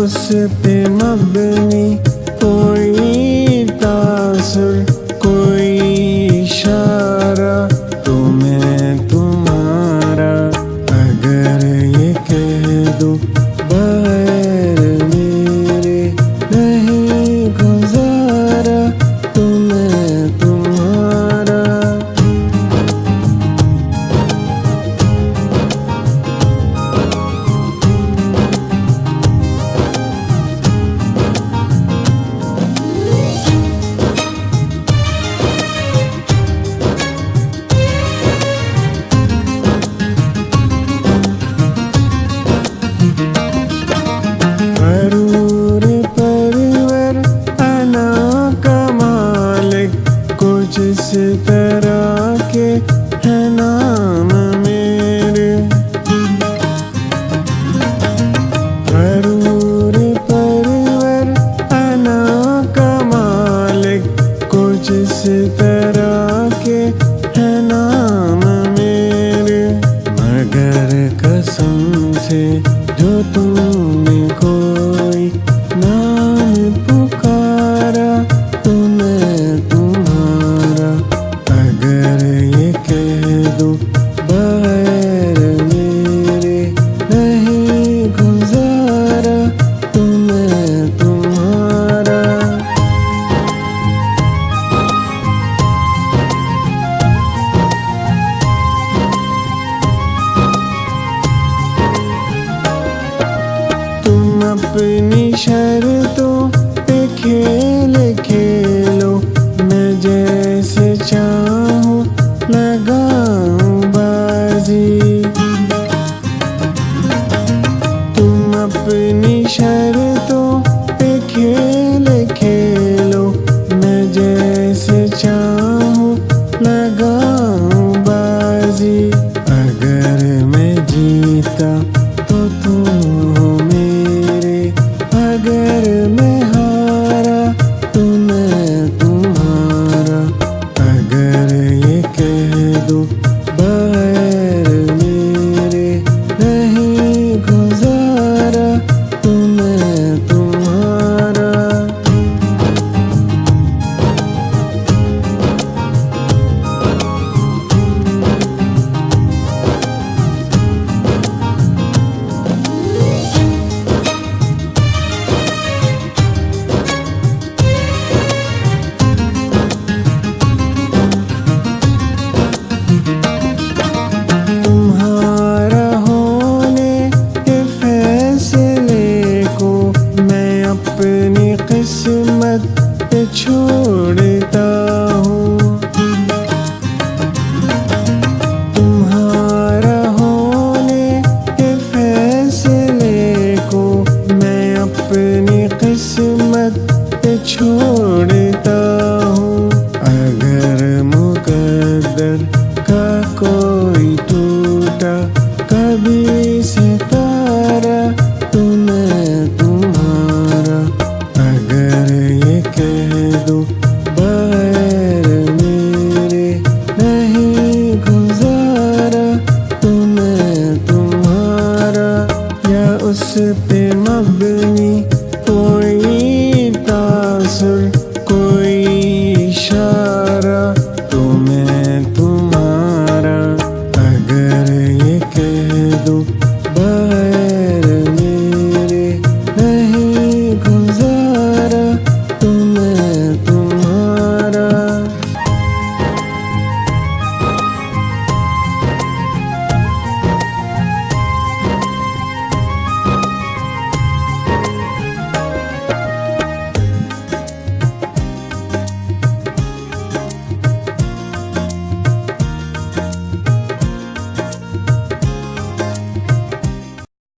उस पे मबनी कोई तासुर, कोई इशारा तो मैं तुम्हारा। अगर ये कह दूं बगैर मेरे नहीं गुजारा तो मैं तुम्हारा। गरूर परवर अना का मालिक, कुछ इस तरह के है नाम मेरे। गरूर परवर अना का मालिक, कुछ इस तरह के है नाम मेरे। मगर कसम से जो तुमने कोई नाम पुकारा तो मैं तुम्हारा। अगर ये कह दूं बगैर मेरे नहीं गुजारा तो मैं तुम्हारा। तुम अपनी शर्तों पे खेल खेलो, मैं जैसे चाहूं लगाऊं बाजी। तुम अपनी शर्तों पे खेल खेलो, मैं जैसे चाहूं लगाऊं बाजी। अगर मैं जीता तो तुम हो मेरे, अगर मैं हारा तो मैं तुम्हारा। अगर ये कह दूं बगैर मेरे नहीं गुजारा तो मैं तुम्हारा। तुम्हारा होने के फैसले को मैं अपनी किस्मत पे छोड़ता हूँ। तुम्हारा होने के फैसले को मैं अपनी किस्मत पे छोड़ता हूँ। अगर मुकद्दर का कोई टूटा कभी सितारा तो मैं तुम्हारा। अगर ये कह दूं बगैर मेरे नहीं गुजारा तो मैं तुम्हारा। या उस पे मब